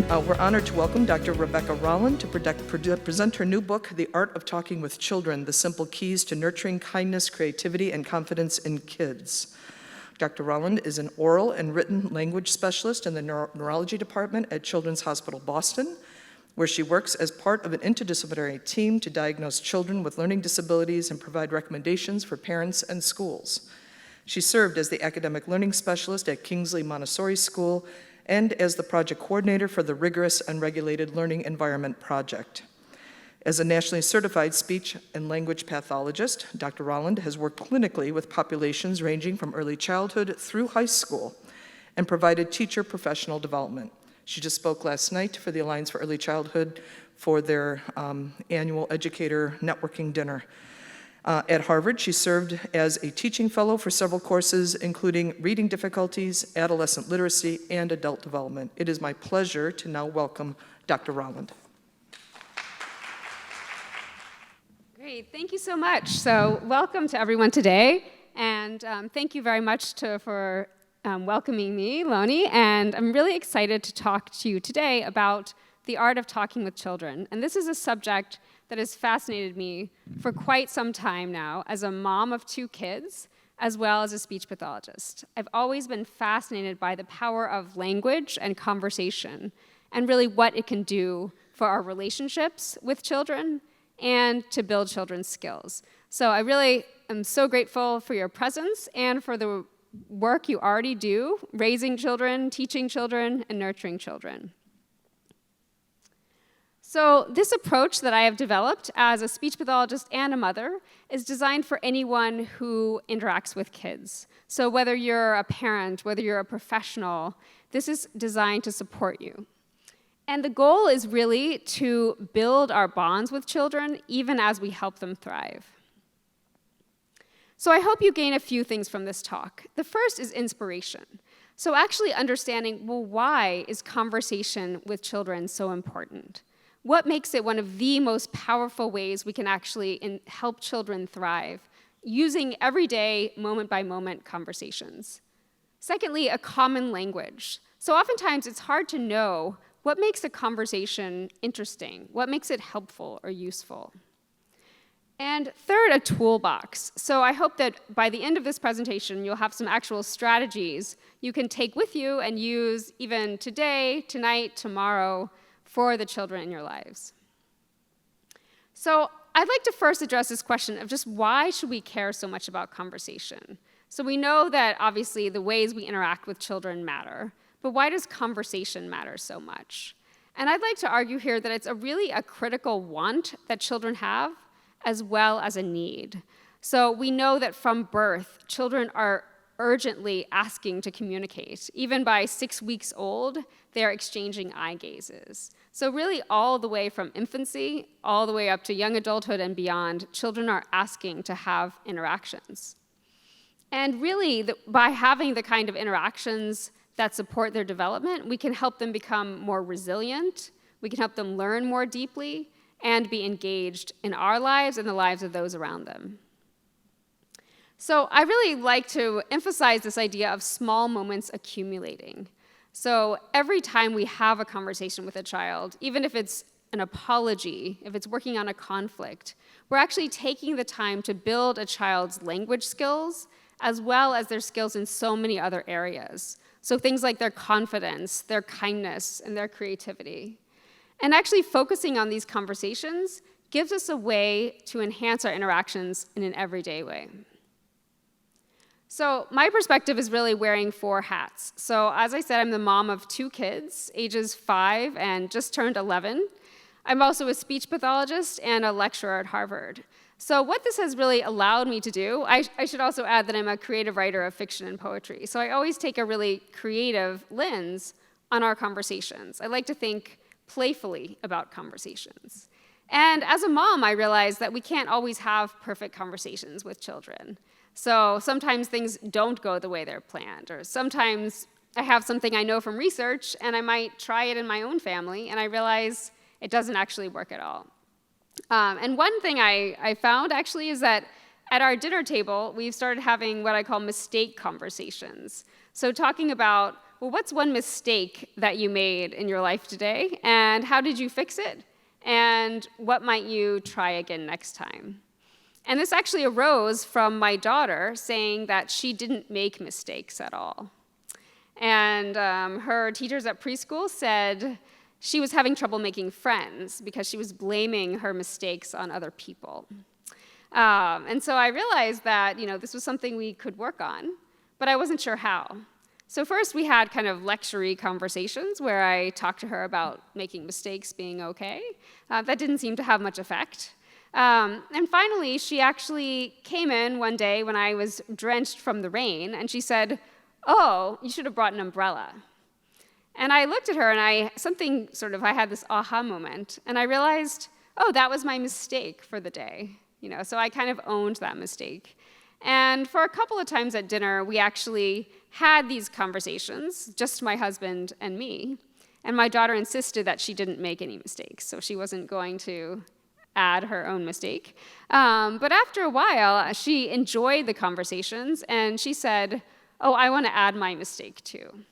We're honored to welcome Dr. Rebecca Rolland to present her new book, The Art of Talking with Children, The Simple Keys to Nurturing Kindness, Creativity, and Confidence in Kids. Dr. Rolland is an oral and written language specialist in the neurology department at Children's Hospital Boston, where she works as part of an interdisciplinary team to diagnose children with learning disabilities and provide recommendations for parents and schools. She served as the academic learning specialist at Kingsley Montessori School and as the project coordinator for the Rigorous and Regulated Learning Environment Project. As a nationally certified speech and language pathologist, Dr. Rolland has worked clinically with populations ranging from early childhood through high school and provided teacher professional development. She just spoke last night for the Alliance for Early Childhood for their annual educator networking dinner. At Harvard, she served as a teaching fellow for several courses, including reading difficulties, adolescent literacy, and adult development. It is my pleasure to now welcome Dr. Rolland. Great, thank you so much. So welcome to everyone today, and thank you very much for welcoming me, Loni, and I'm really excited to talk to you today about the art of talking with children. And this is a subject that has fascinated me for quite some time now as a mom of 2 kids, as well as a speech pathologist. I've always been fascinated by the power of language and conversation, and really what it can do for our relationships with children and to build children's skills. So I really am so grateful for your presence and for the work you already do, raising children, teaching children, and nurturing children. So this approach that I have developed as a speech pathologist and a mother is designed for anyone who interacts with kids. So whether you're a parent, whether you're a professional, this is designed to support you. And the goal is really to build our bonds with children even as we help them thrive. So I hope you gain a few things from this talk. The first is inspiration. So actually understanding, well, why is conversation with children so important? What makes it one of the most powerful ways we can actually help children thrive, using everyday, moment-by-moment conversations? Secondly, a common language. So oftentimes it's hard to know what makes a conversation interesting, what makes it helpful or useful. And third, a toolbox. So I hope that by the end of this presentation, you'll have some actual strategies you can take with you and use even today, tonight, tomorrow, for the children in your lives. So I'd like to first address this question of just why should we care so much about conversation? So we know that obviously the ways we interact with children matter, but why does conversation matter so much? And I'd like to argue here that it's really a critical want that children have, as well as a need. So we know that from birth, children are urgently asking to communicate. Even by 6 weeks old, they're exchanging eye gazes. So really all the way from infancy, all the way up to young adulthood and beyond, children are asking to have interactions. And really, by having the kind of interactions that support their development, we can help them become more resilient, we can help them learn more deeply, and be engaged in our lives and the lives of those around them. So I really like to emphasize this idea of small moments accumulating. So every time we have a conversation with a child, even if it's an apology, if it's working on a conflict, we're actually taking the time to build a child's language skills as well as their skills in so many other areas. So things like their confidence, their kindness, and their creativity. And actually focusing on these conversations gives us a way to enhance our interactions in an everyday way. So my perspective is really wearing 4 hats. So as I said, I'm the mom of 2 kids, ages 5 and just turned 11. I'm also a speech pathologist and a lecturer at Harvard. So what this has really allowed me to do, I should also add that I'm a creative writer of fiction and poetry. So I always take a really creative lens on our conversations. I like to think playfully about conversations. And as a mom, I realized that we can't always have perfect conversations with children. So sometimes things don't go the way they're planned, or sometimes I have something I know from research and I might try it in my own family and I realize it doesn't actually work at all. And one thing I found actually is that at our dinner table, we've started having what I call mistake conversations. So talking about well, what's one mistake that you made in your life today, and how did you fix it, and what might you try again next time? And this actually arose from my daughter saying that she didn't make mistakes at all. And her teachers at preschool said she was having trouble making friends because she was blaming her mistakes on other people. And so I realized that this was something we could work on, but I wasn't sure how. So first we had kind of lecture-y conversations where I talked to her about making mistakes being okay. That didn't seem to have much effect. And finally, she actually came in one day when I was drenched from the rain, and she said, "Oh, you should have brought an umbrella." And I looked at her, and I had this aha moment, and I realized, oh, that was my mistake for the day. So I kind of owned that mistake. And for a couple of times at dinner, we actually had these conversations, just my husband and me. And my daughter insisted that she didn't make any mistakes, so she wasn't going to add her own mistake. But after a while, she enjoyed the conversations, and she said, "Oh, I want to add my mistake too."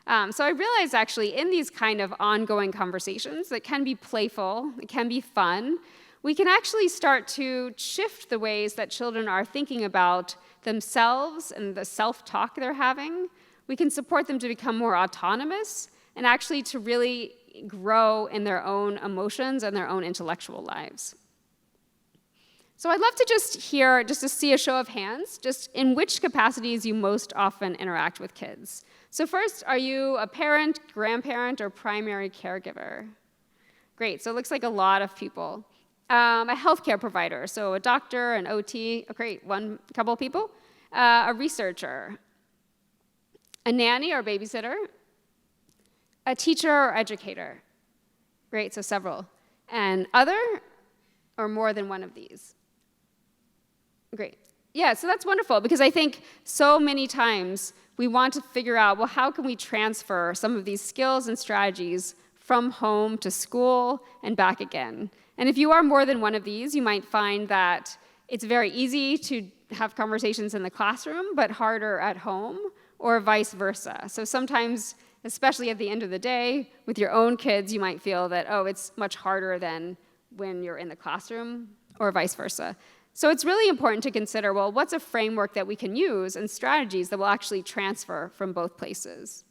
So I realized actually in these kind of ongoing conversations that can be playful, it can be fun, we can actually start to shift the ways that children are thinking about themselves and the self-talk they're having. We can support them to become more autonomous and actually to really grow in their own emotions and their own intellectual lives. So I'd love to just to see a show of hands, just in which capacities you most often interact with kids. So first, are you a parent, grandparent, or primary caregiver? Great, so it looks like a lot of people. A healthcare provider, so a doctor, an OT, great, couple of people. A researcher, a nanny or babysitter, a teacher or educator. Great, so several. And other, or more than one of these. Great. Yeah, so that's wonderful, because I think so many times we want to figure out, well, how can we transfer some of these skills and strategies from home to school and back again? And if you are more than one of these, you might find that it's very easy to have conversations in the classroom, but harder at home, or vice versa. So sometimes, especially at the end of the day, with your own kids, you might feel that, oh, it's much harder than when you're in the classroom, or vice versa. So it's really important to consider, well, what's a framework that we can use and strategies that will actually transfer from both places?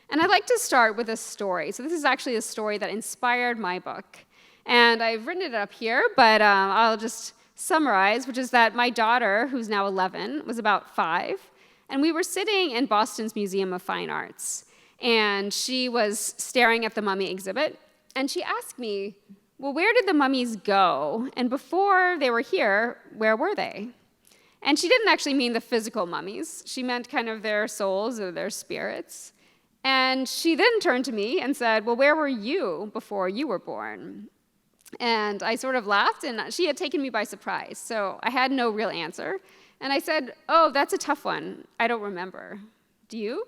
And I'd like to start with a story. So this is actually a story that inspired my book. And I've written it up here, but I'll just summarize, which is that my daughter, who's now 11, was about 5, and we were sitting in Boston's Museum of Fine Arts, and she was staring at the mummy exhibit, and she asked me, well, where did the mummies go? And before they were here, where were they? And she didn't actually mean the physical mummies. She meant kind of their souls or their spirits. And she then turned to me and said, well, where were you before you were born? And I sort of laughed, and she had taken me by surprise, so I had no real answer. And I said, oh, that's a tough one. I don't remember. Do you?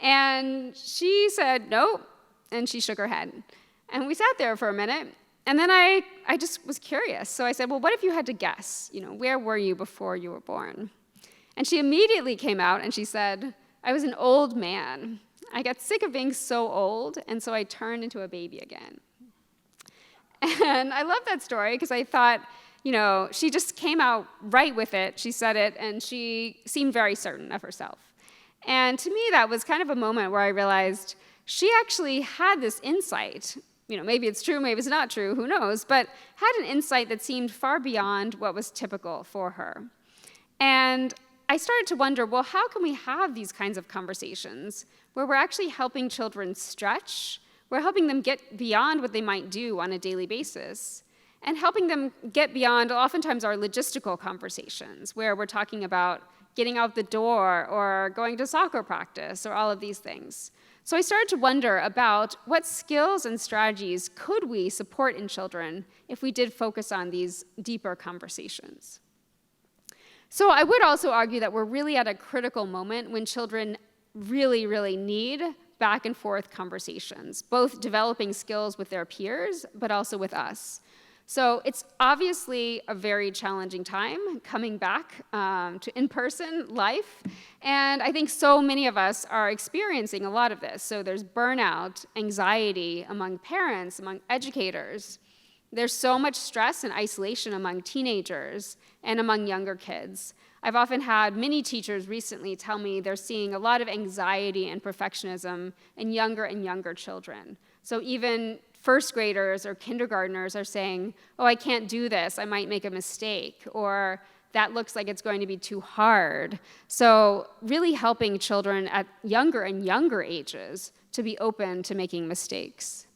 And she said, no, and she shook her head. And we sat there for a minute, and then I just was curious. So I said, well, what if you had to guess? Where were you before you were born? And she immediately came out, and she said, I was an old man. I got sick of being so old, and so I turned into a baby again. And I love that story because I thought, she just came out right with it. She said it, and she seemed very certain of herself. And to me, that was kind of a moment where I realized she actually had this insight. Maybe it's true, maybe it's not true, who knows, but had an insight that seemed far beyond what was typical for her. And I started to wonder, well, how can we have these kinds of conversations where we're actually helping children stretch, we're helping them get beyond what they might do on a daily basis, and helping them get beyond oftentimes our logistical conversations, where we're talking about getting out the door or going to soccer practice or all of these things. So I started to wonder about what skills and strategies could we support in children if we did focus on these deeper conversations. So I would also argue that we're really at a critical moment when children really, really need back and forth conversations, both developing skills with their peers, but also with us. So it's obviously a very challenging time coming back to in-person life. And I think so many of us are experiencing a lot of this. So there's burnout, anxiety among parents, among educators. There's so much stress and isolation among teenagers and among younger kids. I've often had many teachers recently tell me they're seeing a lot of anxiety and perfectionism in younger and younger children. So even first graders or kindergartners are saying, oh, I can't do this, I might make a mistake, or that looks like it's going to be too hard. So really helping children at younger and younger ages to be open to making mistakes.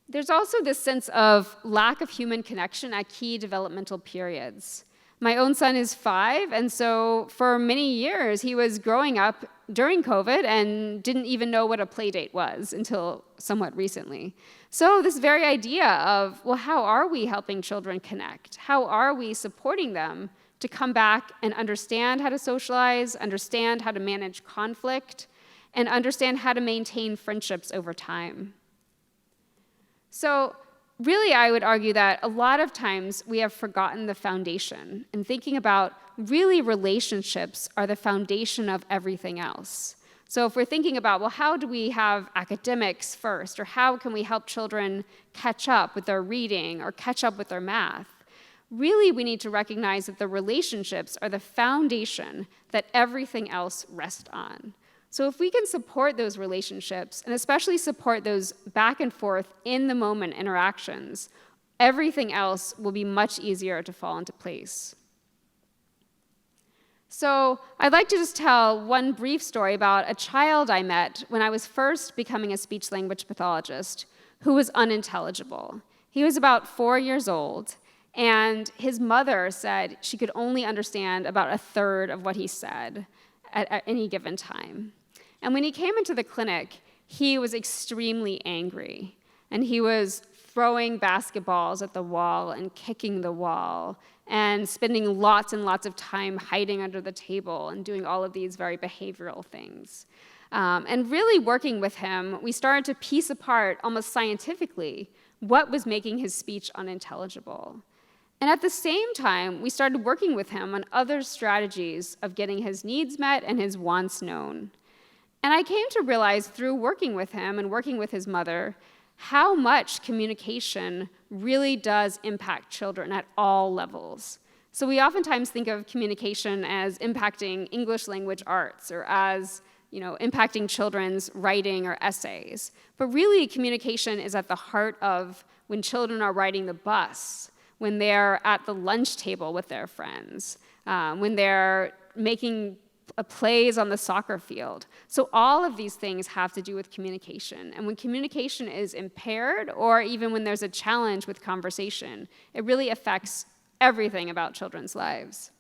There's also this sense of lack of human connection at key developmental periods. My own son is 5, and so for many years he was growing up during COVID and didn't even know what a play date was until somewhat recently. So this very idea of, well, how are we helping children connect? How are we supporting them to come back and understand how to socialize, understand how to manage conflict, and understand how to maintain friendships over time? So really, I would argue that a lot of times we have forgotten the foundation and thinking about really relationships are the foundation of everything else. So if we're thinking about, well, how do we have academics first, or how can we help children catch up with their reading or catch up with their math? Really, we need to recognize that the relationships are the foundation that everything else rests on. So if we can support those relationships, and especially support those back and forth in the moment interactions, everything else will be much easier to fall into place. So I'd like to just tell one brief story about a child I met when I was first becoming a speech-language pathologist who was unintelligible. He was about 4 years old, and his mother said she could only understand about 1/3 of what he said at any given time. And when he came into the clinic, he was extremely angry, and he was throwing basketballs at the wall and kicking the wall and spending lots and lots of time hiding under the table and doing all of these very behavioral things. And really working with him, we started to piece apart almost scientifically what was making his speech unintelligible. And at the same time, we started working with him on other strategies of getting his needs met and his wants known. And I came to realize through working with him and working with his mother how much communication really does impact children at all levels. So we oftentimes think of communication as impacting English language arts or as impacting children's writing or essays. But really, communication is at the heart of when children are riding the bus, when they're at the lunch table with their friends, when they're making plays on the soccer field. So all of these things have to do with communication. And when communication is impaired, or even when there's a challenge with conversation, it really affects everything about children's lives.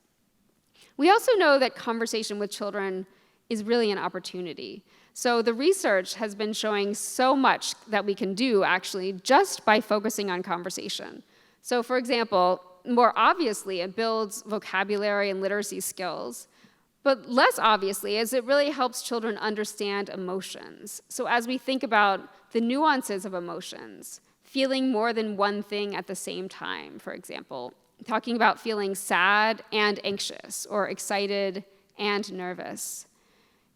We also know that conversation with children is really an opportunity. So the research has been showing so much that we can do, actually, just by focusing on conversation. So for example, more obviously, it builds vocabulary and literacy skills. But less obviously is it really helps children understand emotions. So as we think about the nuances of emotions, feeling more than one thing at the same time, for example, talking about feeling sad and anxious, or excited and nervous.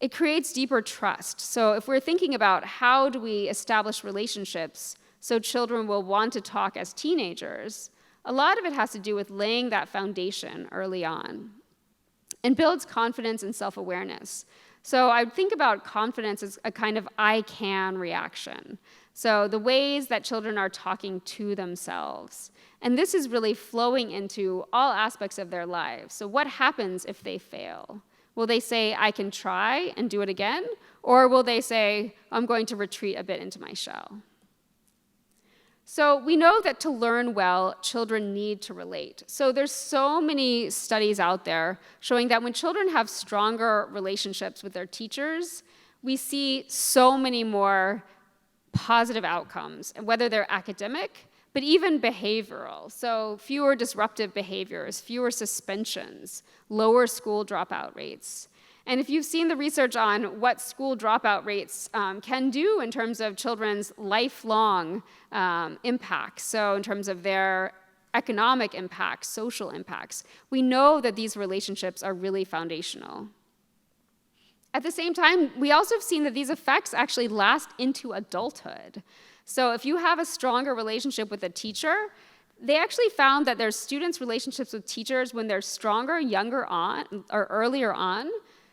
It creates deeper trust. So if we're thinking about how do we establish relationships so children will want to talk as teenagers, a lot of it has to do with laying that foundation early on. And builds confidence and self-awareness. So I think about confidence as a kind of I can reaction. So the ways that children are talking to themselves. And this is really flowing into all aspects of their lives. So what happens if they fail? Will they say, I can try and do it again? Or will they say, I'm going to retreat a bit into my shell? So we know that to learn well, children need to relate. So there's so many studies out there showing that when children have stronger relationships with their teachers, we see so many more positive outcomes, whether they're academic, but even behavioral. So fewer disruptive behaviors, fewer suspensions, lower school dropout rates. And if you've seen the research on what school dropout rates can do in terms of children's lifelong impact, so in terms of their economic impacts, social impacts. We know that these relationships are really foundational. At the same time, we also have seen that these effects actually last into adulthood. So if you have a stronger relationship with a teacher, they actually found that their students' relationships with teachers, when they're stronger, younger on, or earlier on,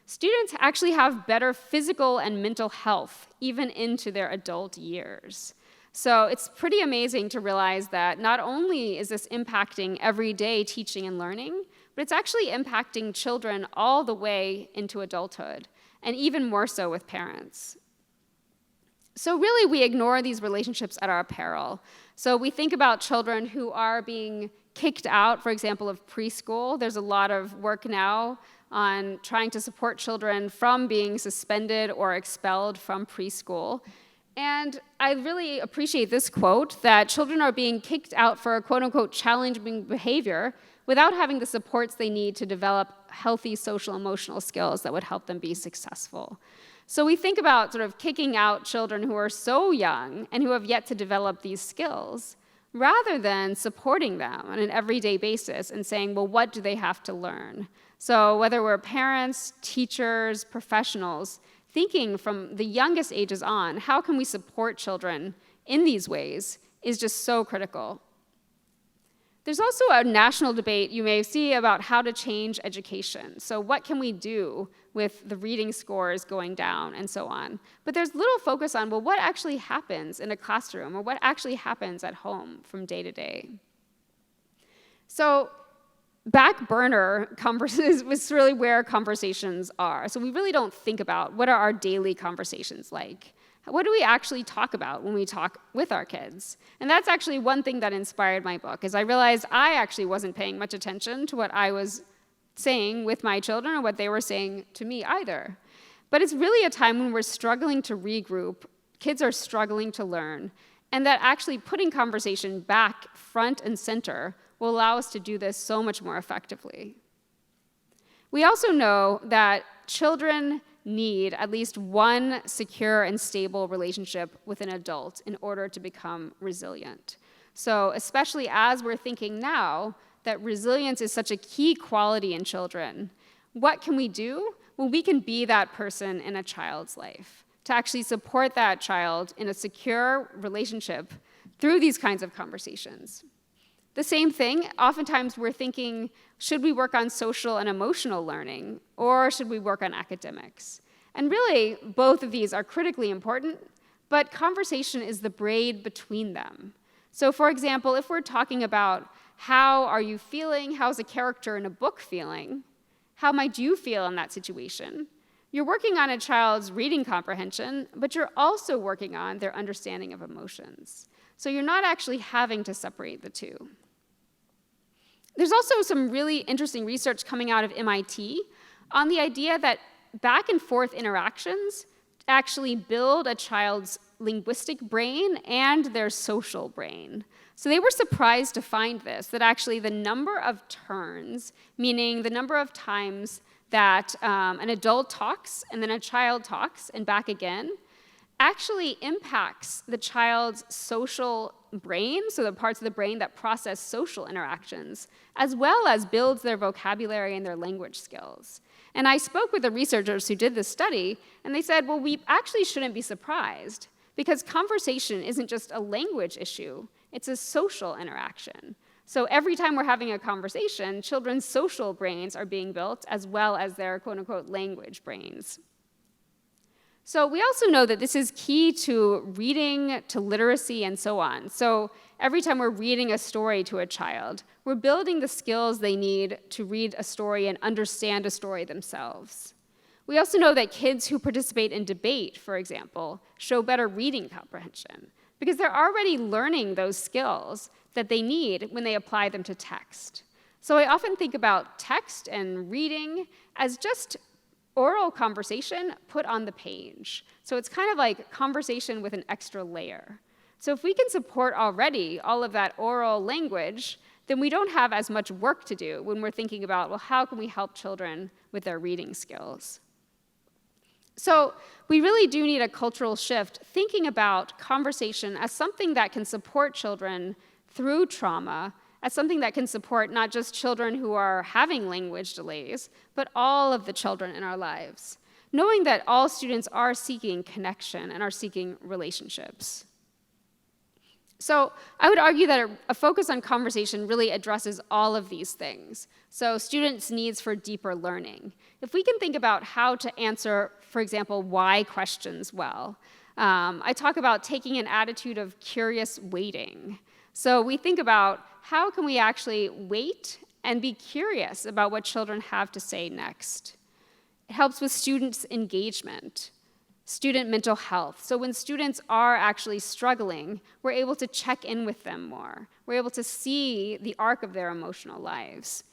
students actually have better physical and mental health, even into their adult years. So it's pretty amazing to realize that not only is this impacting everyday teaching and learning, but it's actually impacting children all the way into adulthood, and even more so with parents. So really, we ignore these relationships at our peril. So we think about children who are being kicked out, for example, of preschool. There's a lot of work now on trying to support children from being suspended or expelled from preschool. And I really appreciate this quote, that children are being kicked out for a quote-unquote challenging behavior without having the supports they need to develop healthy social emotional skills that would help them be successful. So we think about sort of kicking out children who are so young and who have yet to develop these skills, rather than supporting them on an everyday basis and saying, well, what do they have to learn? So whether we're parents, teachers, professionals, thinking from the youngest ages on, how can we support children in these ways is just so critical. There's also a national debate you may see about how to change education. So what can we do with the reading scores going down and so on? But there's little focus on, well, what actually happens in a classroom or what actually happens at home from day to day? So back burner conversations was really where conversations are. So we really don't think about what are our daily conversations like. What do we actually talk about when we talk with our kids? And that's actually one thing that inspired my book, is I realized I actually wasn't paying much attention to what I was saying with my children or what they were saying to me either. But it's really a time when we're struggling to regroup, kids are struggling to learn, and that actually putting conversation back front and center will allow us to do this so much more effectively. We also know that children need at least one secure and stable relationship with an adult in order to become resilient. So especially as we're thinking now that resilience is such a key quality in children, what can we do? Well, we can be that person in a child's life to actually support that child in a secure relationship through these kinds of conversations. The same thing, oftentimes we're thinking, should we work on social and emotional learning, or should we work on academics? And really, both of these are critically important, but conversation is the braid between them. So for example, if we're talking about how are you feeling, how's a character in a book feeling, how might you feel in that situation? You're working on a child's reading comprehension, but you're also working on their understanding of emotions. So you're not actually having to separate the two. There's also some really interesting research coming out of MIT on the idea that back and forth interactions actually build a child's linguistic brain and their social brain. So they were surprised to find this, that actually the number of turns, meaning the number of times that an adult talks and then a child talks and back again, actually impacts the child's social brain, so the parts of the brain that process social interactions, as well as builds their vocabulary and their language skills. And I spoke with the researchers who did this study, and they said, well, we actually shouldn't be surprised, because conversation isn't just a language issue, it's a social interaction. So every time we're having a conversation, children's social brains are being built, as well as their quote-unquote language brains. So we also know that this is key to reading, to literacy, and so on. So every time we're reading a story to a child, we're building the skills they need to read a story and understand a story themselves. We also know that kids who participate in debate, for example, show better reading comprehension because they're already learning those skills that they need when they apply them to text. So I often think about text and reading as just oral conversation put on the page. So it's kind of like conversation with an extra layer. So if we can support already all of that oral language, then we don't have as much work to do when we're thinking about, well, how can we help children with their reading skills? So we really do need a cultural shift, thinking about conversation as something that can support children through trauma, as something that can support not just children who are having language delays, but all of the children in our lives, knowing that all students are seeking connection and are seeking relationships. So I would argue that a focus on conversation really addresses all of these things. So students' needs for deeper learning. If we can think about how to answer, for example, why questions well, I talk about taking an attitude of curious waiting. So we think about how can we actually wait and be curious about what children have to say next. It helps with students' engagement. Student mental health. So when students are actually struggling, we're able to check in with them more. We're able to see the arc of their emotional lives.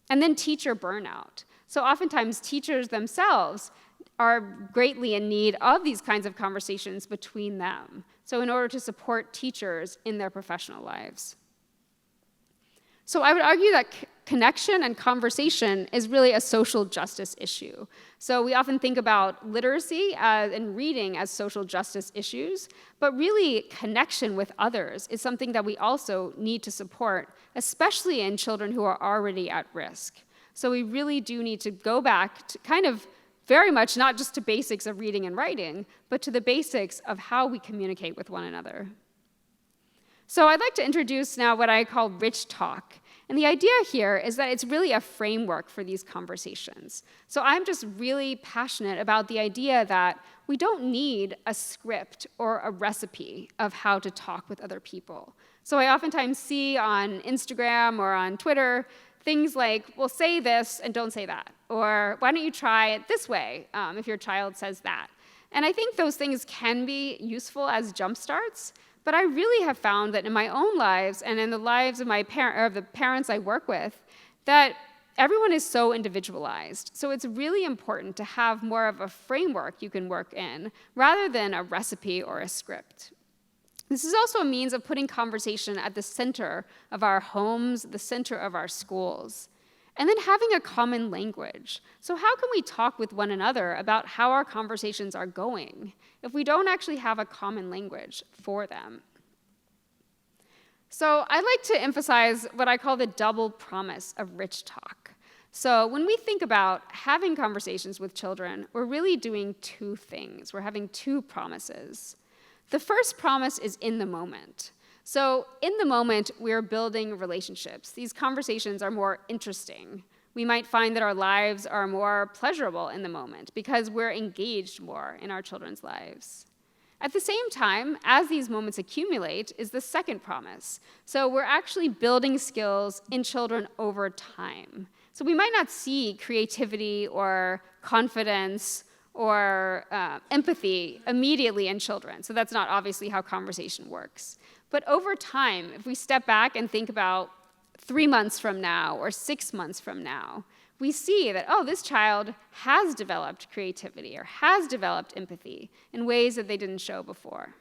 And then teacher burnout. So oftentimes teachers themselves are greatly in need of these kinds of conversations between them. So in order to support teachers in their professional lives. So I would argue that connection and conversation is really a social justice issue. So we often think about literacy and reading as social justice issues, but really connection with others is something that we also need to support, especially in children who are already at risk. So we really do need to go back to kind of very much not just to basics of reading and writing, but to the basics of how we communicate with one another. So I'd like to introduce now what I call rich talk. And the idea here is that it's really a framework for these conversations. So I'm just really passionate about the idea that we don't need a script or a recipe of how to talk with other people. So I oftentimes see on Instagram or on Twitter things like, well, say this and don't say that. Or why don't you try it this way if your child says that. And I think those things can be useful as jump starts. But I really have found that in my own lives and in the lives of the parents I work with, that everyone is so individualized. So it's really important to have more of a framework you can work in rather than a recipe or a script. This is also a means of putting conversation at the center of our homes, the center of our schools. And then having a common language. So how can we talk with one another about how our conversations are going if we don't actually have a common language for them? So I'd like to emphasize what I call the double promise of rich talk. So when we think about having conversations with children, we're really doing two things. We're having two promises. The first promise is in the moment. So in the moment, we're building relationships. These conversations are more interesting. We might find that our lives are more pleasurable in the moment because we're engaged more in our children's lives. At the same time, as these moments accumulate, is the second promise. So we're actually building skills in children over time. So we might not see creativity or confidence or empathy immediately in children. So that's not obviously how conversation works. But over time, if we step back and think about 3 months from now or 6 months from now, we see that, oh, this child has developed creativity or has developed empathy in ways that they didn't show before.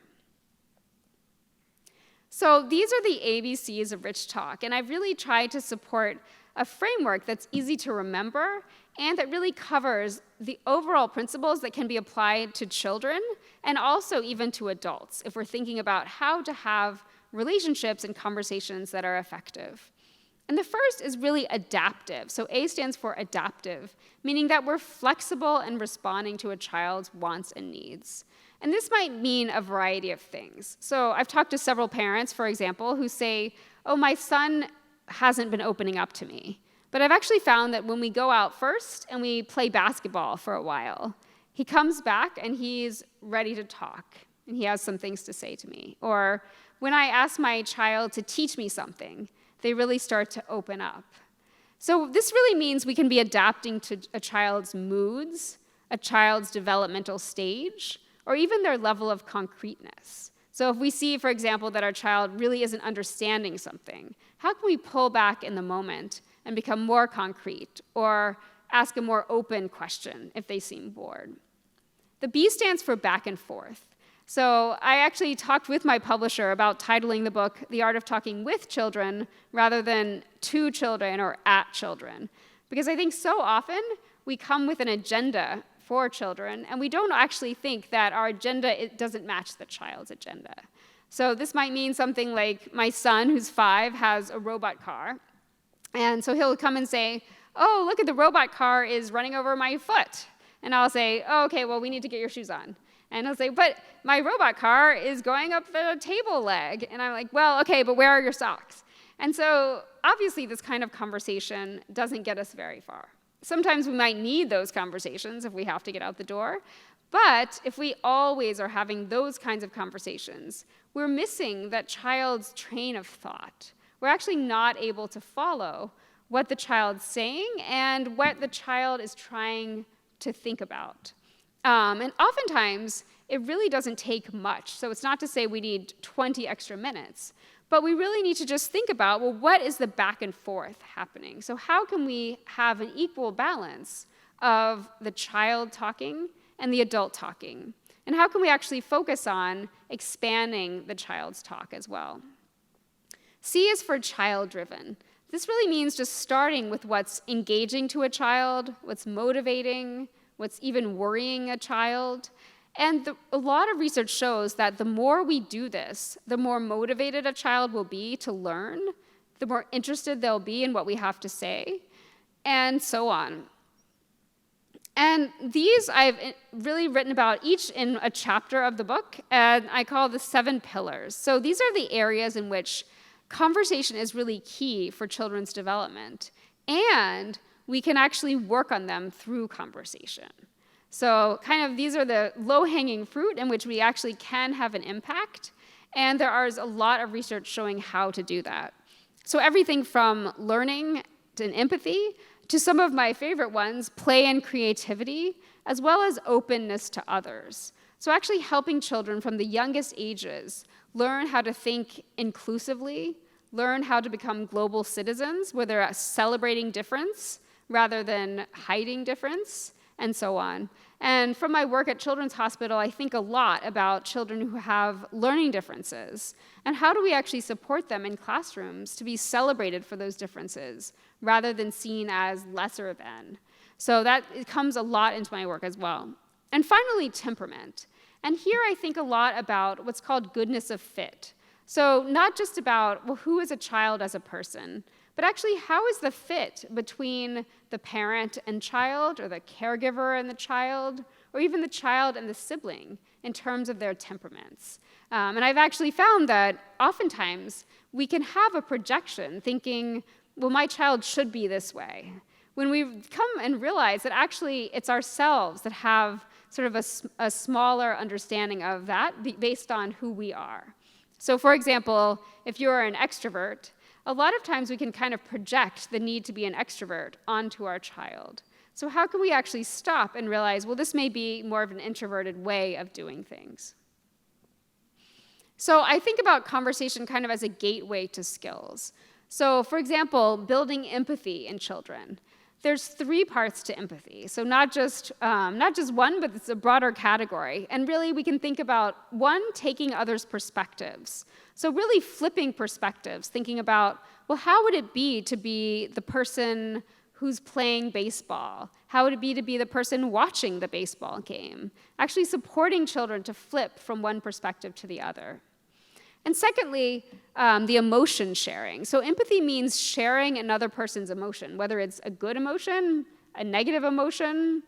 So these are the ABCs of rich talk, and I've really tried to support a framework that's easy to remember and that really covers the overall principles that can be applied to children and also even to adults if we're thinking about how to have relationships and conversations that are effective. And the first is really adaptive. So A stands for adaptive, meaning that we're flexible in responding to a child's wants and needs. And this might mean a variety of things. So I've talked to several parents, for example, who say, oh, my son hasn't been opening up to me. But I've actually found that when we go out first and we play basketball for a while, he comes back and he's ready to talk, and he has some things to say to me. Or when I ask my child to teach me something, they really start to open up. So this really means we can be adapting to a child's moods, a child's developmental stage, or even their level of concreteness. So if we see, for example, that our child really isn't understanding something, how can we pull back in the moment and become more concrete or ask a more open question if they seem bored? The B stands for back and forth. So I actually talked with my publisher about titling the book The Art of Talking with Children rather than to children or at children, because I think so often we come with an agenda for children and we don't actually think that our agenda doesn't match the child's agenda. So this might mean something like my son, who's 5, has a robot car. And so he'll come and say, oh, look at the robot car is running over my foot. And I'll say, oh, okay, well, we need to get your shoes on. And he'll say, but my robot car is going up the table leg. And I'm like, well, okay, but where are your socks? And so obviously this kind of conversation doesn't get us very far. Sometimes we might need those conversations if we have to get out the door. But if we always are having those kinds of conversations, we're missing that child's train of thought. We're actually not able to follow what the child's saying and what the child is trying to think about. And oftentimes, it really doesn't take much. So it's not to say we need 20 extra minutes, but we really need to just think about, well, what is the back and forth happening? So how can we have an equal balance of the child talking and the adult talking? And how can we actually focus on expanding the child's talk as well? C is for child-driven. This really means just starting with what's engaging to a child, what's motivating, what's even worrying a child. And a lot of research shows that the more we do this, the more motivated a child will be to learn, the more interested they'll be in what we have to say, and so on. And these I've really written about each in a chapter of the book, and I call the 7 pillars. So these are the areas in which conversation is really key for children's development, and we can actually work on them through conversation. So kind of these are the low-hanging fruit in which we actually can have an impact, and there is a lot of research showing how to do that. So everything from learning to empathy to some of my favorite ones, play and creativity, as well as openness to others. So actually helping children from the youngest ages learn how to think inclusively, learn how to become global citizens, where they're celebrating difference rather than hiding difference, and so on. And from my work at Children's Hospital, I think a lot about children who have learning differences, and how do we actually support them in classrooms to be celebrated for those differences, rather than seen as lesser than. So that it comes a lot into my work as well. And finally, temperament. And here I think a lot about what's called goodness of fit. So not just about, well, who is a child as a person, but actually how is the fit between the parent and child, or the caregiver and the child, or even the child and the sibling in terms of their temperaments. And I've actually found that oftentimes we can have a projection thinking, well, my child should be this way, when we come and realize that actually it's ourselves that have sort of a smaller understanding of that based on who we are. So for example, if you're an extrovert, a lot of times we can kind of project the need to be an extrovert onto our child. So how can we actually stop and realize, well, this may be more of an introverted way of doing things? So I think about conversation kind of as a gateway to skills. So for example, building empathy in children. There's 3 parts to empathy. So not just one, but it's a broader category. And really we can think about, 1, taking others' perspectives. So really flipping perspectives, thinking about, well, how would it be to be the person who's playing baseball? How would it be to be the person watching the baseball game? Actually supporting children to flip from one perspective to the other. And secondly, the emotion sharing. So empathy means sharing another person's emotion, whether it's a good emotion, a negative emotion,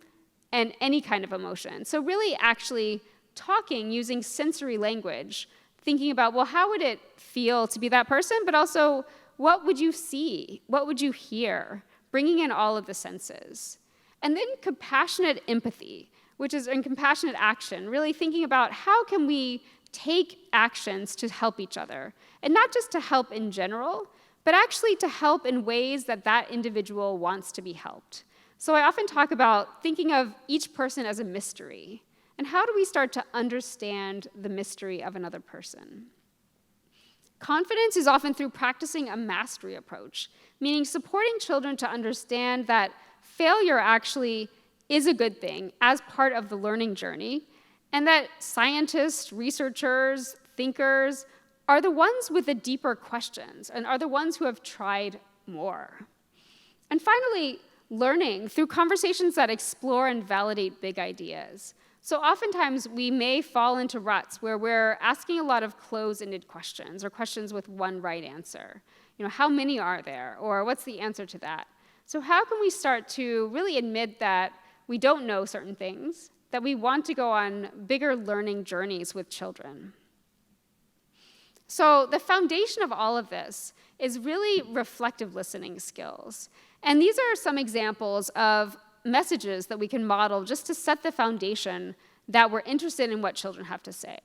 and any kind of emotion. So really actually talking using sensory language, thinking about, well, how would it feel to be that person, but also what would you see? What would you hear? Bringing in all of the senses. And then compassionate empathy, which is in compassionate action, really thinking about how can we take actions to help each other, and not just to help in general, but actually to help in ways that that individual wants to be helped. So I often talk about thinking of each person as a mystery, and how do we start to understand the mystery of another person? Confidence is often through practicing a mastery approach, meaning supporting children to understand that failure actually is a good thing as part of the learning journey, and that scientists, researchers, thinkers are the ones with the deeper questions and are the ones who have tried more. And finally, learning through conversations that explore and validate big ideas. So oftentimes we may fall into ruts where we're asking a lot of close-ended questions or questions with one right answer. How many are there? Or what's the answer to that? So how can we start to really admit that we don't know certain things, that we want to go on bigger learning journeys with children? So the foundation of all of this is really reflective listening skills. And these are some examples of messages that we can model just to set the foundation that we're interested in what children have to say.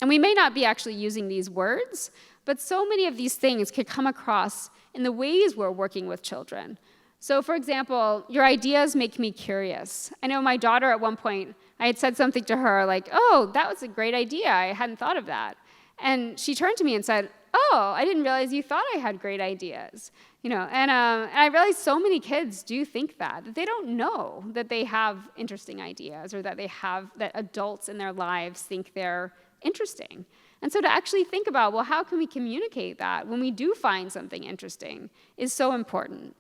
And we may not be actually using these words, but so many of these things could come across in the ways we're working with children. So for example, your ideas make me curious. I know my daughter at one point, I had said something to her like, oh, that was a great idea. I hadn't thought of that. And she turned to me and said, oh, I didn't realize you thought I had great ideas. And I realized so many kids do think that they don't know that they have interesting ideas or that that adults in their lives think they're interesting. And so to actually think about, well, how can we communicate that when we do find something interesting is so important.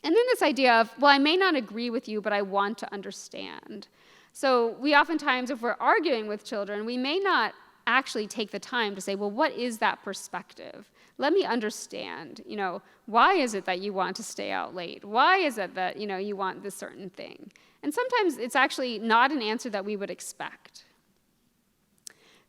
And then this idea of, well, I may not agree with you, but I want to understand. So we oftentimes, if we're arguing with children, we may not actually take the time to say, well, what is that perspective? Let me understand, why is it that you want to stay out late? Why is it that, you want this certain thing? And sometimes it's actually not an answer that we would expect.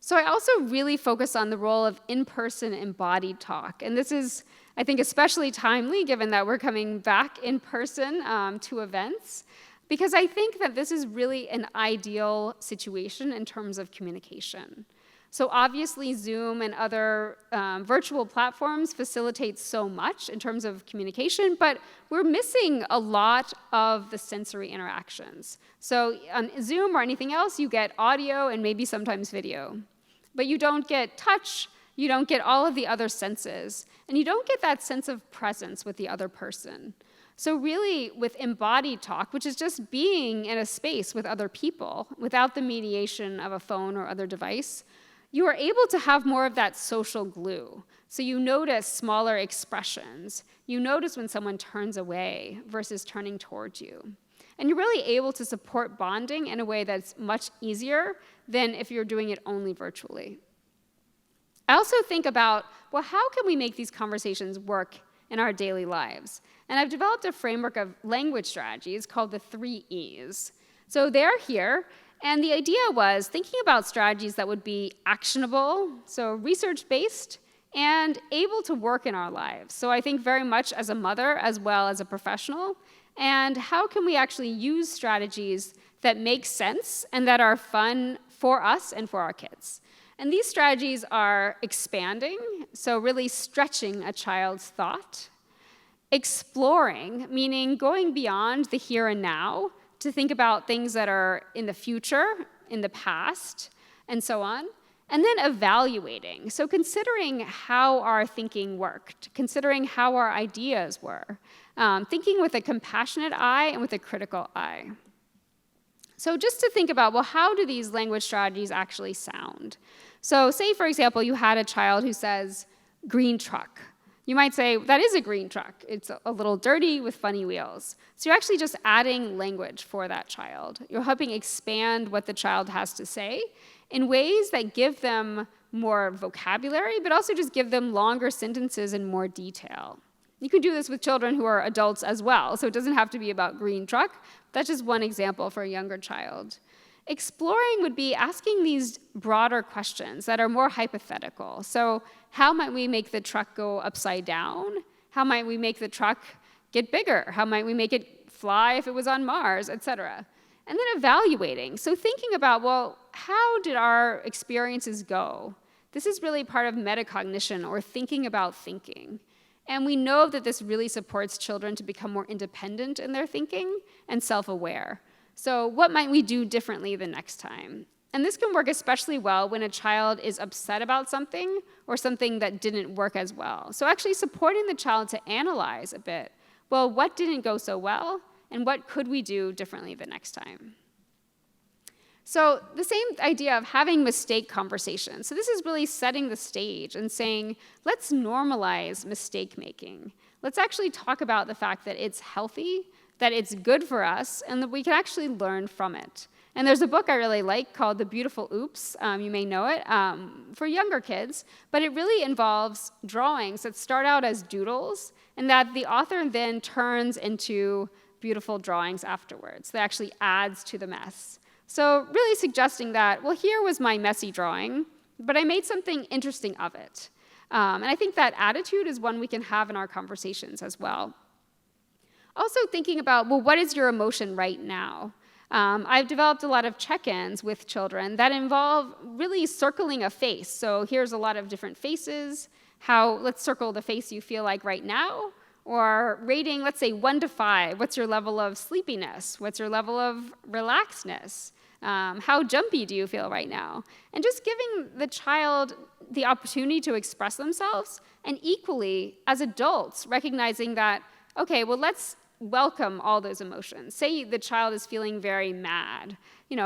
So I also really focus on the role of in-person embodied talk. And this is, I think, especially timely given that we're coming back in person to events, because I think that this is really an ideal situation in terms of communication. So obviously, Zoom and other virtual platforms facilitate so much in terms of communication, but we're missing a lot of the sensory interactions. So on Zoom or anything else, you get audio and maybe sometimes video. But you don't get touch, you don't get all of the other senses, and you don't get that sense of presence with the other person. So really, with embodied talk, which is just being in a space with other people without the mediation of a phone or other device, you are able to have more of that social glue. So you notice smaller expressions. You notice when someone turns away versus turning towards you. And you're really able to support bonding in a way that's much easier than if you're doing it only virtually. I also think about, well, how can we make these conversations work in our daily lives? And I've developed a framework of language strategies called the 3 E's. So they're here. And the idea was thinking about strategies that would be actionable, so research-based, and able to work in our lives. So I think very much as a mother as well as a professional. And how can we actually use strategies that make sense and that are fun for us and for our kids? And these strategies are expanding, so really stretching a child's thought. Exploring, meaning going beyond the here and now, to think about things that are in the future, in the past, and so on. And then evaluating, so considering how our thinking worked, considering how our ideas were, thinking with a compassionate eye and with a critical eye. So just to think about, well, how do these language strategies actually sound? So say, for example, you had a child who says, green truck. You might say, that is a green truck. It's a little dirty with funny wheels. So you're actually just adding language for that child. You're helping expand what the child has to say in ways that give them more vocabulary, but also just give them longer sentences and more detail. You can do this with children who are adults as well, so it doesn't have to be about green truck. That's just one example for a younger child. Exploring would be asking these broader questions that are more hypothetical. So how might we make the truck go upside down? How might we make the truck get bigger? How might we make it fly if it was on Mars, et cetera? And then evaluating. So thinking about, well, how did our experiences go? This is really part of metacognition, or thinking about thinking. And we know that this really supports children to become more independent in their thinking and self-aware. So what might we do differently the next time? And this can work especially well when a child is upset about something or something that didn't work as well. So actually supporting the child to analyze a bit, well, what didn't go so well, and what could we do differently the next time? So the same idea of having mistake conversations. So this is really setting the stage and saying, let's normalize mistake making. Let's actually talk about the fact that it's healthy, that it's good for us, and that we can actually learn from it. And there's a book I really like called The Beautiful Oops, you may know it, for younger kids, but it really involves drawings that start out as doodles and that the author then turns into beautiful drawings afterwards. That actually adds to the mess. So really suggesting that, well, here was my messy drawing, but I made something interesting of it. And I think that attitude is one we can have in our conversations as well. Also thinking about, well, what is your emotion right now? I've developed a lot of check-ins with children that involve really circling a face. So here's a lot of different faces. Let's circle the face you feel like right now, or rating, let's say 1 to 5. What's your level of sleepiness? What's your level of relaxedness? How jumpy do you feel right now? And just giving the child the opportunity to express themselves, and equally, as adults, recognizing that, okay, well, let's welcome all those emotions. Say the child is feeling very mad.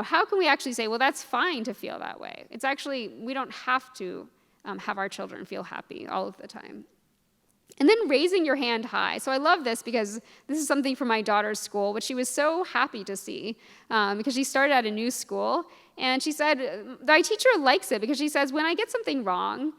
How can we actually say, well, that's fine to feel that way? It's actually, we don't have to have our children feel happy all of the time. And then raising your hand high. So I love this because this is something from my daughter's school, which she was so happy to see because she started at a new school. And she said, my teacher likes it because she says, when I get something wrong,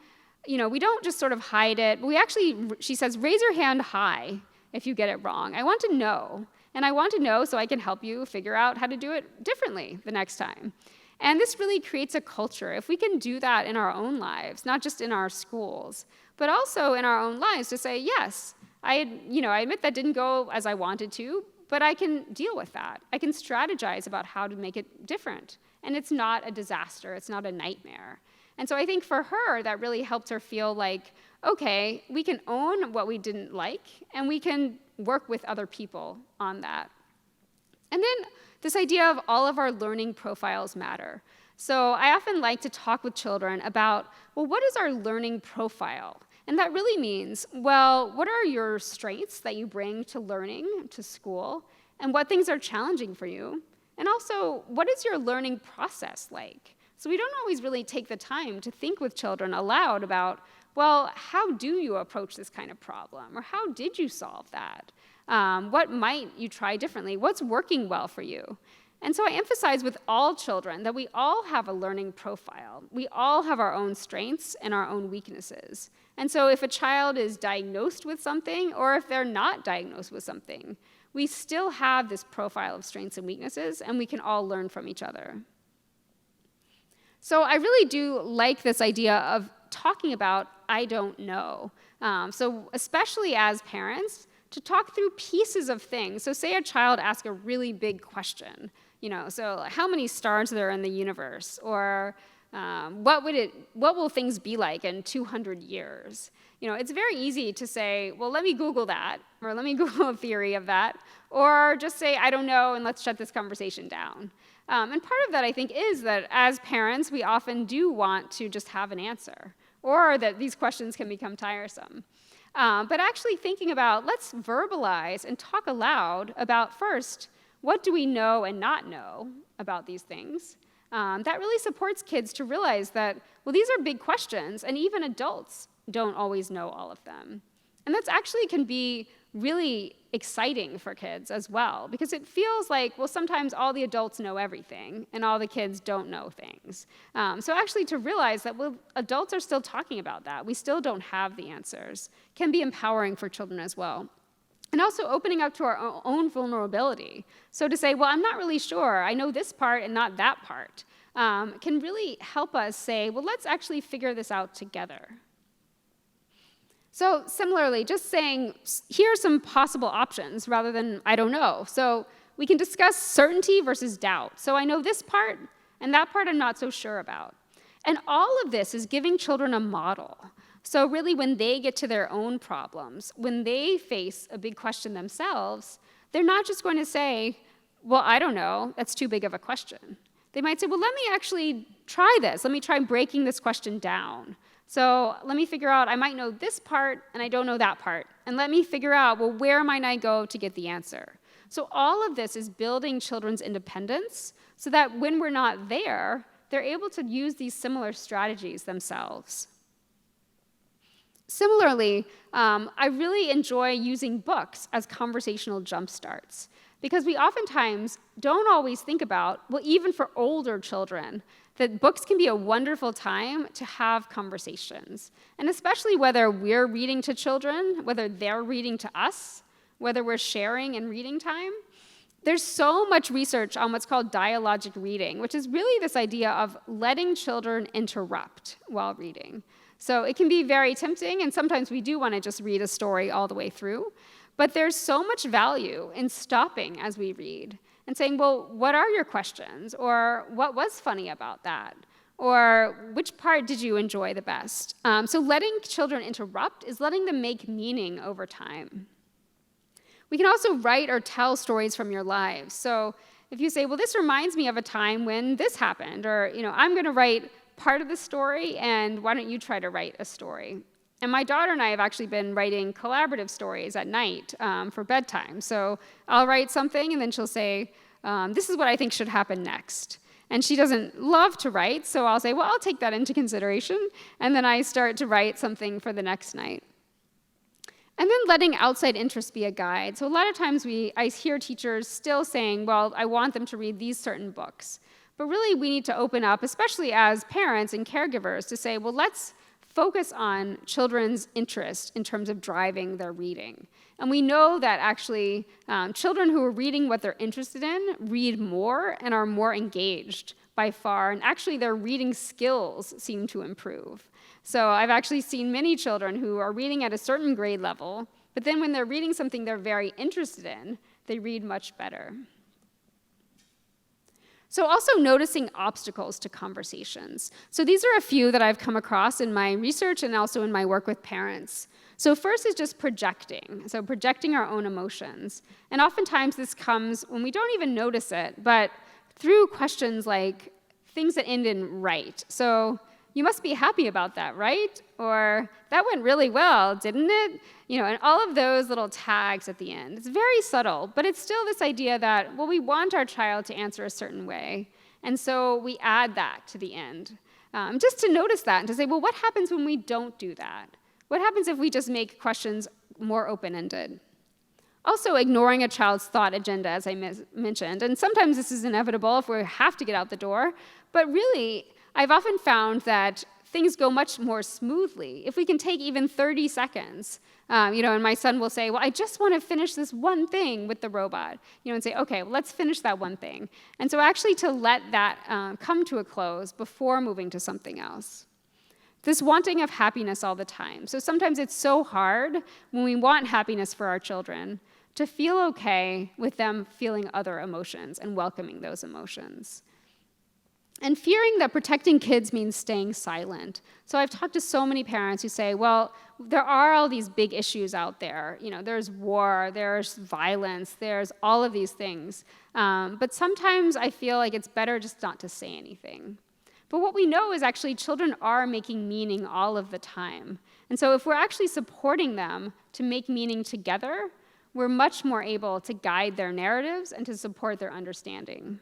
we don't just sort of hide it. But she says, raise your hand high if you get it wrong. I want to know. And I want to know so I can help you figure out how to do it differently the next time. And this really creates a culture. If we can do that in our own lives, not just in our schools, but also in our own lives to say, yes, I admit that didn't go as I wanted to, but I can deal with that. I can strategize about how to make it different. And it's not a disaster. It's not a nightmare. And so I think for her, that really helped her feel like, okay, we can own what we didn't like, and we can work with other people on that. And then this idea of all of our learning profiles matter. So I often like to talk with children about, well, what is our learning profile? And that really means, well, what are your strengths that you bring to learning, to school, and what things are challenging for you? And also, what is your learning process like? So we don't always really take the time to think with children aloud about, well, how do you approach this kind of problem? Or how did you solve that? What might you try differently? What's working well for you? And so I emphasize with all children that we all have a learning profile. We all have our own strengths and our own weaknesses. And so if a child is diagnosed with something, or if they're not diagnosed with something, we still have this profile of strengths and weaknesses, and we can all learn from each other. So I really do like this idea of talking about I don't know. So especially as parents, to talk through pieces of things. So say a child asks a really big question, so how many stars are there in the universe? Or what will things be like in 200 years? It's very easy to say, well, let me Google that, or let me Google a theory of that, or just say, I don't know, and let's shut this conversation down. And part of that, I think, is that as parents, we often do want to just have an answer, or that these questions can become tiresome. But actually thinking about, let's verbalize and talk aloud about, first, what do we know and not know about these things? That really supports kids to realize that, well, these are big questions, and even adults don't always know all of them. And that's actually can be really exciting for kids as well, because it feels like, well, sometimes all the adults know everything, and all the kids don't know things. So actually to realize that, well, adults are still talking about that. We still don't have the answers can be empowering for children as well. And also opening up to our own vulnerability. So to say, well, I'm not really sure. I know this part and not that part, can really help us say, well, let's actually figure this out together. So similarly, just saying, here are some possible options rather than I don't know. So we can discuss certainty versus doubt. So I know this part, and that part I'm not so sure about. And all of this is giving children a model. So really, when they get to their own problems, when they face a big question themselves, they're not just going to say, well, I don't know, that's too big of a question. They might say, well, let me actually try this. Let me try breaking this question down. So let me figure out, I might know this part, and I don't know that part. And let me figure out, well, where might I go to get the answer? So all of this is building children's independence so that when we're not there, they're able to use these similar strategies themselves. Similarly, I really enjoy using books as conversational jump starts. Because we oftentimes don't always think about, well, even for older children, that books can be a wonderful time to have conversations. And especially whether we're reading to children, whether they're reading to us, whether we're sharing in reading time. There's so much research on what's called dialogic reading, which is really this idea of letting children interrupt while reading. So it can be very tempting, and sometimes we do want to just read a story all the way through. But there's so much value in stopping as we read and saying, well, what are your questions? Or what was funny about that? Or which part did you enjoy the best? So letting children interrupt is letting them make meaning over time. We can also write or tell stories from your lives. So if you say, well, this reminds me of a time when this happened, or I'm going to write part of the story, and why don't you try to write a story? And my daughter and I have actually been writing collaborative stories at night for bedtime. So I'll write something, and then she'll say, this is what I think should happen next. And she doesn't love to write, so I'll say, well, I'll take that into consideration. And then I start to write something for the next night. And then letting outside interest be a guide. So a lot of times I hear teachers still saying, well, I want them to read these certain books. But really, we need to open up, especially as parents and caregivers, to say, well, let's focus on children's interest in terms of driving their reading. And we know that actually children who are reading what they're interested in read more and are more engaged by far, and actually their reading skills seem to improve. So I've actually seen many children who are reading at a certain grade level, but then when they're reading something they're very interested in, they read much better. So also noticing obstacles to conversations. So these are a few that I've come across in my research and also in my work with parents. So first is just projecting. So projecting our own emotions. And oftentimes this comes when we don't even notice it, but through questions like things that end in right. So you must be happy about that, right? Or that went really well, didn't it? And all of those little tags at the end. It's very subtle, but it's still this idea that, well, we want our child to answer a certain way. And so we add that to the end. Just to notice that and to say, well, what happens when we don't do that? What happens if we just make questions more open-ended? Also, ignoring a child's thought agenda, as I mentioned. And sometimes this is inevitable if we have to get out the door. But really, I've often found that things go much more smoothly if we can take even 30 seconds. And my son will say, well, I just want to finish this one thing with the robot. And say, okay, well, let's finish that one thing. And so actually to let that come to a close before moving to something else. This wanting of happiness all the time. So sometimes it's so hard when we want happiness for our children to feel okay with them feeling other emotions and welcoming those emotions. And fearing that protecting kids means staying silent. So I've talked to so many parents who say, well, there are all these big issues out there. There's war, there's violence, there's all of these things. But sometimes I feel like it's better just not to say anything. But what we know is actually children are making meaning all of the time. And so if we're actually supporting them to make meaning together, we're much more able to guide their narratives and to support their understanding.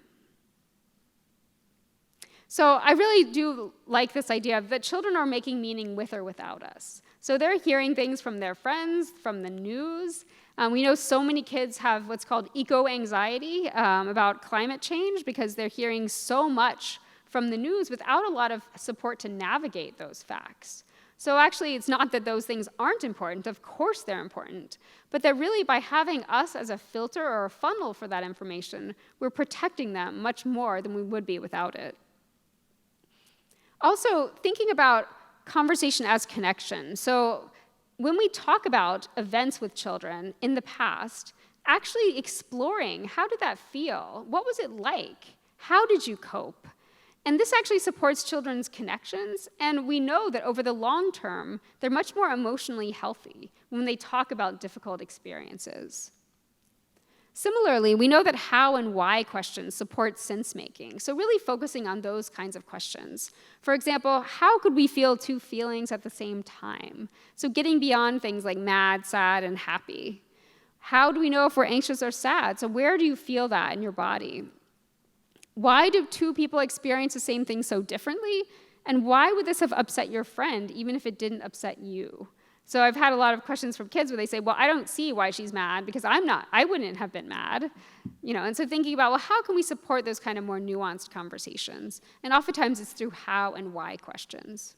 So I really do like this idea that children are making meaning with or without us. So they're hearing things from their friends, from the news. We know so many kids have what's called eco-anxiety about climate change because they're hearing so much from the news without a lot of support to navigate those facts. So actually, it's not that those things aren't important. Of course they're important. But that really, by having us as a filter or a funnel for that information, we're protecting them much more than we would be without it. Also, thinking about conversation as connection. So when we talk about events with children in the past, actually exploring, how did that feel? What was it like? How did you cope? And this actually supports children's connections, and we know that over the long term, they're much more emotionally healthy when they talk about difficult experiences. Similarly, we know that how and why questions support sense-making, so really focusing on those kinds of questions. For example, how could we feel two feelings at the same time? So getting beyond things like mad, sad, and happy. How do we know if we're anxious or sad? So where do you feel that in your body? Why do two people experience the same thing so differently? And why would this have upset your friend, even if it didn't upset you? So I've had a lot of questions from kids where they say, well, I don't see why she's mad because I wouldn't have been mad. And so thinking about, well, how can we support those kind of more nuanced conversations? And oftentimes it's through how and why questions.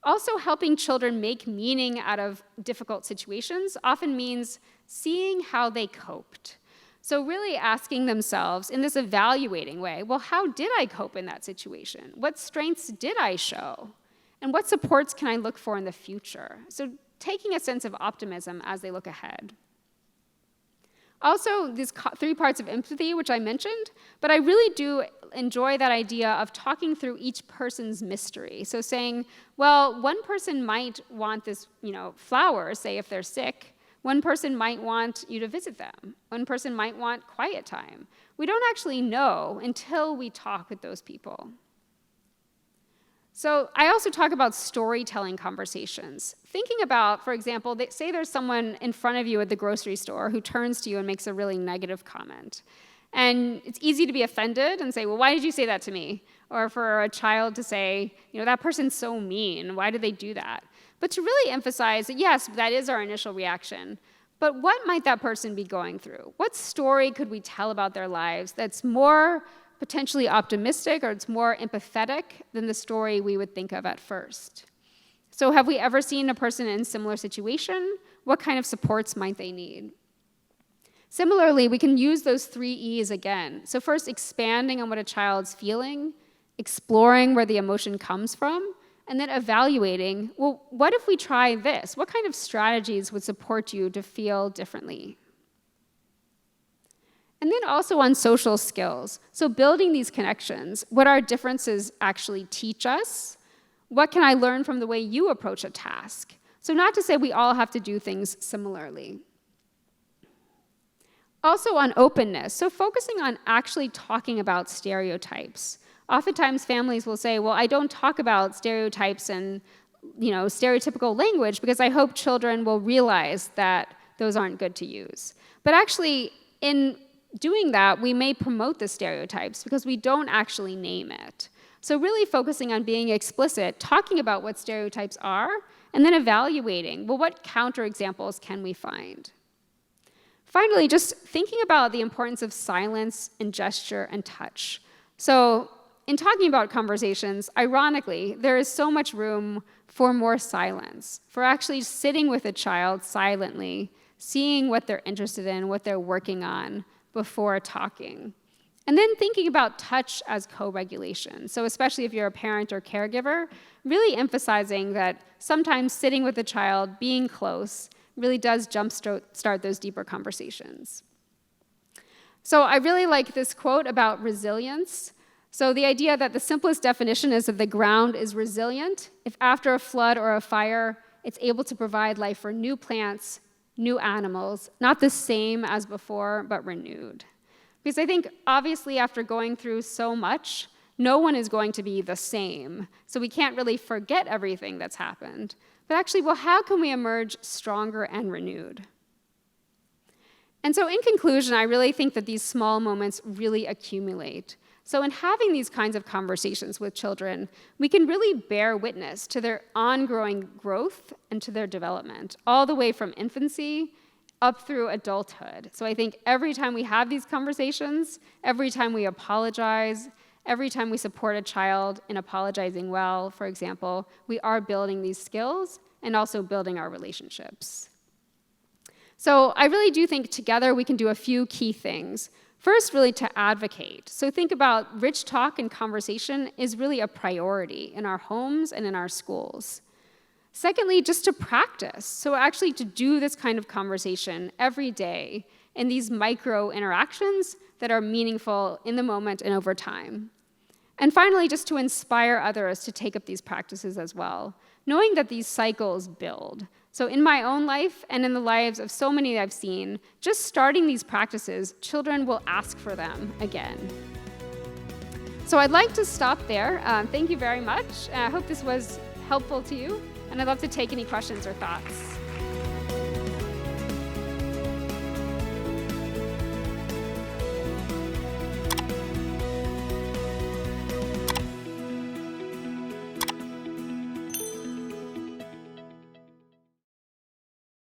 Also, helping children make meaning out of difficult situations often means seeing how they coped. So really asking themselves in this evaluating way, well, how did I cope in that situation? What strengths did I show? And what supports can I look for in the future? So taking a sense of optimism as they look ahead. Also, these 3 parts of empathy, which I mentioned, but I really do enjoy that idea of talking through each person's mystery. So saying, well, one person might want this, flower, say if they're sick. One person might want you to visit them. One person might want quiet time. We don't actually know until we talk with those people. So I also talk about storytelling conversations. Thinking about, for example, say there's someone in front of you at the grocery store who turns to you and makes a really negative comment. And it's easy to be offended and say, well, why did you say that to me? Or for a child to say, that person's so mean. Why did they do that? But to really emphasize that, yes, that is our initial reaction. But what might that person be going through? What story could we tell about their lives that's more potentially optimistic or it's more empathetic than the story we would think of at first? So have we ever seen a person in a similar situation? What kind of supports might they need? Similarly, we can use those 3 E's again. So first, expanding on what a child's feeling, exploring where the emotion comes from, and then evaluating, well, what if we try this? What kind of strategies would support you to feel differently? And then also on social skills. So building these connections, what our differences actually teach us. What can I learn from the way you approach a task? So not to say we all have to do things similarly. Also on openness, so focusing on actually talking about stereotypes. Oftentimes families will say, well, I don't talk about stereotypes and stereotypical language because I hope children will realize that those aren't good to use. But actually, in doing that, we may promote the stereotypes because we don't actually name it. So really focusing on being explicit, talking about what stereotypes are, and then evaluating, well, what counterexamples can we find? Finally, just thinking about the importance of silence and gesture and touch. So in talking about conversations, ironically, there is so much room for more silence, for actually sitting with a child silently, seeing what they're interested in, what they're working on before talking. And then thinking about touch as co-regulation. So especially if you're a parent or caregiver, really emphasizing that sometimes sitting with a child, being close, really does jumpstart those deeper conversations. So I really like this quote about resilience. So the idea that the simplest definition is that the ground is resilient if after a flood or a fire, it's able to provide life for new plants, new animals, not the same as before, but renewed. Because I think, obviously, after going through so much, no one is going to be the same. So we can't really forget everything that's happened. But actually, well, how can we emerge stronger and renewed? And so in conclusion, I really think that these small moments really accumulate. So in having these kinds of conversations with children, we can really bear witness to their ongoing growth and to their development, all the way from infancy up through adulthood. So I think every time we have these conversations, every time we apologize, every time we support a child in apologizing well, for example, we are building these skills and also building our relationships. So I really do think together we can do a few key things. First, really to advocate. So think about rich talk and conversation is really a priority in our homes and in our schools. Secondly, just to practice. So actually to do this kind of conversation every day in these micro interactions that are meaningful in the moment and over time. And finally, just to inspire others to take up these practices as well, knowing that these cycles build. So in my own life and in the lives of so many I've seen, just starting these practices, children will ask for them again. So I'd like to stop there. Thank you very much. I hope this was helpful to you, and I'd love to take any questions or thoughts.